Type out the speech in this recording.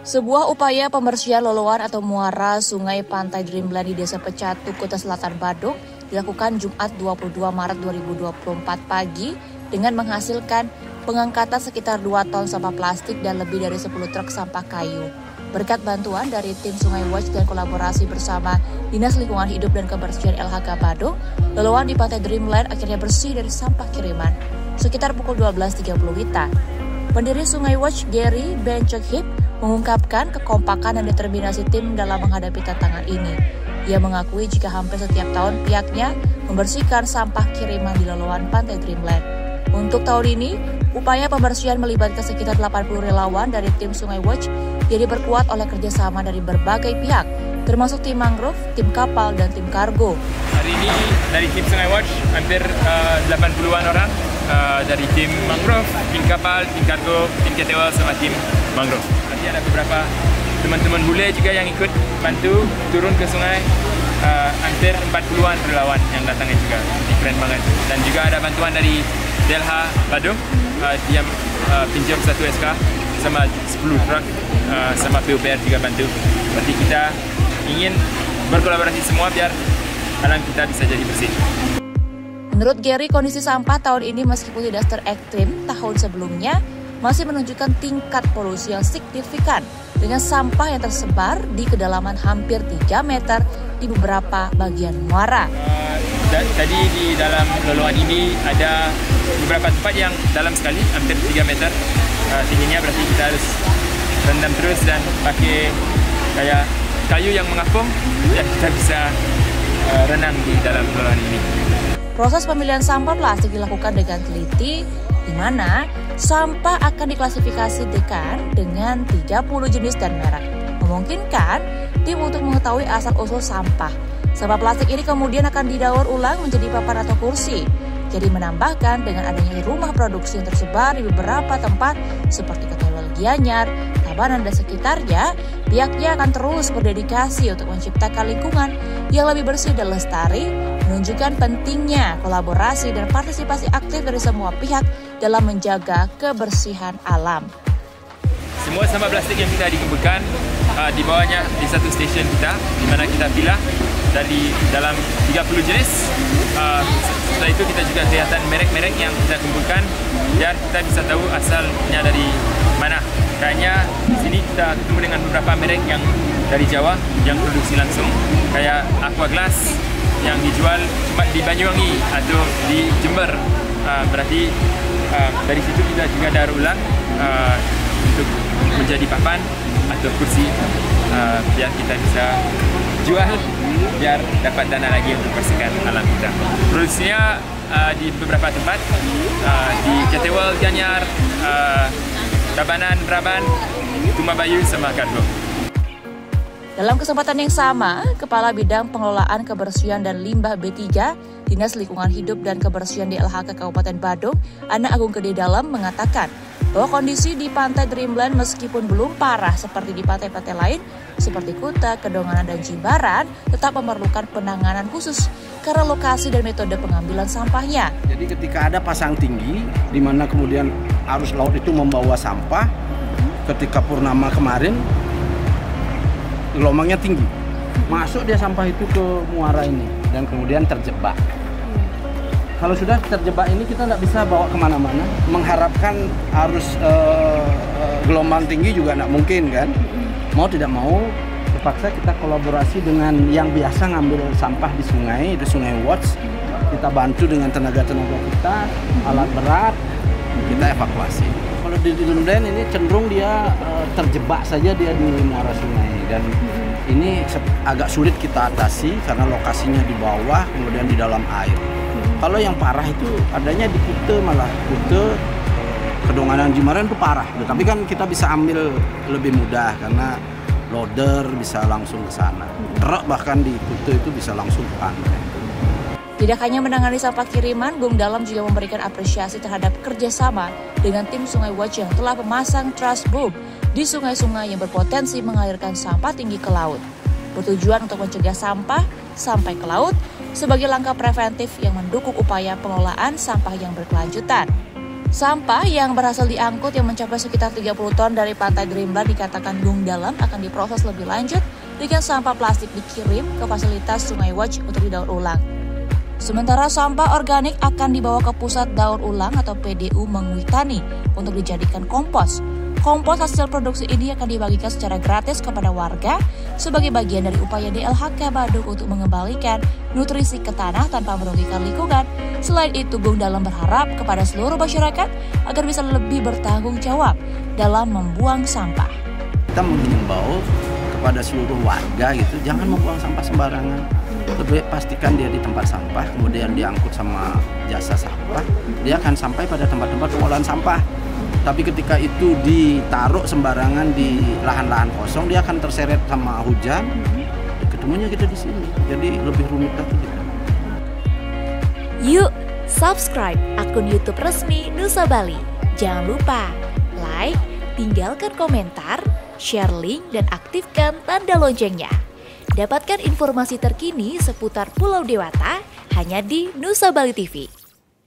Sebuah upaya pembersihan loloan atau muara Sungai Pantai Dreamland di Desa Pecatu, Kuta Selatan, Badung dilakukan Jumat 22 Maret 2024 pagi dengan menghasilkan pengangkatan sekitar 2 ton sampah plastik dan lebih dari 10 truk sampah kayu. Berkat bantuan dari tim Sungai Watch dan kolaborasi bersama Dinas Lingkungan Hidup dan Kebersihan LHK Badung, loloan di Pantai Dreamland akhirnya bersih dari sampah kiriman sekitar pukul 12.30 WITA. Pendiri Sungai Watch Gary Benchokhip mengungkapkan kekompakan dan determinasi tim dalam menghadapi tantangan ini. Ia mengakui jika hampir setiap tahun pihaknya membersihkan sampah kiriman di loloan Pantai Dreamland. Untuk tahun ini, upaya pembersihan melibatkan sekitar 80 relawan dari tim Sungai Watch yang diperkuat oleh kerjasama dari berbagai pihak, termasuk tim mangrove, tim kapal, dan tim kargo. Hari ini dari tim Sungai Watch hampir 80-an orang dari tim mangrove, tim kapal, tim kargo, tim ketewel, sama tim mangrove. Nanti ada beberapa teman-teman bule juga yang ikut bantu turun ke sungai. Hampir 40-an relawan yang datangnya juga, keren banget. Dan juga ada bantuan dari DLH Badung yang pinjam 1 SK sama 10 truk sama PUPR juga bantu. Berarti kita ingin berkolaborasi semua biar alam kita bisa jadi bersih. Menurut Gary, kondisi sampah tahun ini meskipun tidak terekstrim tahun sebelumnya, masih menunjukkan tingkat polusi yang signifikan dengan sampah yang tersebar di kedalaman hampir 3 meter di beberapa bagian muara. Tadi di dalam loloan ini ada beberapa tempat yang dalam sekali, hampir 3 meter tingginya, berarti kita harus rendam terus dan pakai kayak kayu yang mengapung ya kita bisa renang di dalam loloan ini. Proses pemilihan sampah plastik dilakukan dengan teliti, di mana sampah akan diklasifikasikan dengan 30 jenis dan merek, memungkinkan tim untuk mengetahui asal-usul sampah. Sampah plastik ini kemudian akan didaur ulang menjadi papan atau kursi. Jadi menambahkan dengan adanya rumah produksi yang tersebar di beberapa tempat seperti Ketewel Gianyar, Tabanan, dan sekitarnya, pihaknya akan terus berdedikasi untuk menciptakan lingkungan yang lebih bersih dan lestari, menunjukkan pentingnya kolaborasi dan partisipasi aktif dari semua pihak dalam menjaga kebersihan alam. Semua sampah plastik yang kita dikumpulkan dibawanya di satu stesen kita, di mana kita pilih dari dalam 30 jenis. Setelah itu kita juga kelihatan merek-merek yang kita kumpulkan, biar kita bisa tahu asalnya dari mana. Kayaknya di sini kita ketemu dengan beberapa merek yang dari Jawa yang produksi langsung, kayak Aquaglass yang dijual cuma di Banyuwangi atau di Jember. Berarti dari situ kita juga daur ulang untuk menjadi papan atau kursi, biar kita bisa jual, biar dapat dana lagi untuk bersihkan alam kita. Produksinya di beberapa tempat, di Ketewel Gianyar, Tabanan, Braban, Tumabayu, sama Kargo. Dalam kesempatan yang sama, Kepala Bidang Pengelolaan Kebersihan dan Limbah B3, Dinas Lingkungan Hidup dan Kebersihan DLHK Kabupaten Badung, Ana Agung Gede Dalam mengatakan bahwa kondisi di Pantai Dreamland meskipun belum parah seperti di pantai-pantai lain seperti Kuta, Kedonganan, dan Jimbaran, tetap memerlukan penanganan khusus karena lokasi dan metode pengambilan sampahnya. Jadi ketika ada pasang tinggi, di mana kemudian arus laut itu membawa sampah, ketika purnama kemarin, gelombangnya tinggi, masuk dia sampah itu ke muara ini dan kemudian terjebak. Kalau sudah terjebak ini kita nggak bisa bawa kemana-mana, mengharapkan arus gelombang tinggi juga nggak mungkin kan. Mau tidak mau terpaksa kita kolaborasi dengan yang biasa ngambil sampah di sungai, itu Sungai Watch. Kita bantu dengan tenaga-tenaga kita, alat berat, kita evakuasi. Kalau di Dreamland ini cenderung dia terjebak saja dia di muara sungai, dan ini agak sulit kita atasi karena lokasinya di bawah kemudian di dalam air. Kalau yang parah itu adanya di Kuta, malah Kuta, Kedonganan, Jimbaran itu parah. Tapi kan kita bisa ambil lebih mudah karena loader bisa langsung ke sana. Truk bahkan di Kuta itu bisa langsung ke pantai. Tidak hanya menangani sampah kiriman, Gung Dalam juga memberikan apresiasi terhadap kerjasama dengan tim Sungai Watch yang telah memasang truss boom di sungai-sungai yang berpotensi mengalirkan sampah tinggi ke laut. Bertujuan untuk mencegah sampah sampai ke laut, sebagai langkah preventif yang mendukung upaya pengelolaan sampah yang berkelanjutan. Sampah yang berhasil diangkut yang mencapai sekitar 30 ton dari pantai Dreamland dikatakan Gung Dalam akan diproses lebih lanjut dengan sampah plastik dikirim ke fasilitas Sungai Watch untuk didaur ulang. Sementara sampah organik akan dibawa ke Pusat Daur Ulang atau PDU Menguitani untuk dijadikan kompos. Kompos hasil produksi ini akan dibagikan secara gratis kepada warga sebagai bagian dari upaya DLHK Badung untuk mengembalikan nutrisi ke tanah tanpa merugikan lingkungan. Selain itu, Gung Dalam berharap kepada seluruh masyarakat agar bisa lebih bertanggung jawab dalam membuang sampah. Kita menghimbau kepada seluruh warga gitu, jangan membuang sampah sembarangan. Lebih pastikan dia di tempat sampah, kemudian diangkut sama jasa sampah, dia akan sampai pada tempat-tempat pengolahan sampah. Tapi ketika itu ditaruh sembarangan di lahan-lahan kosong, dia akan terseret sama hujan. Ketemunya kita di sini, jadi lebih rumit lagi kita. Yuk, subscribe akun YouTube resmi Nusa Bali. Jangan lupa like, tinggalkan komentar, share link, dan aktifkan tanda loncengnya. Dapatkan informasi terkini seputar Pulau Dewata hanya di Nusa Bali TV.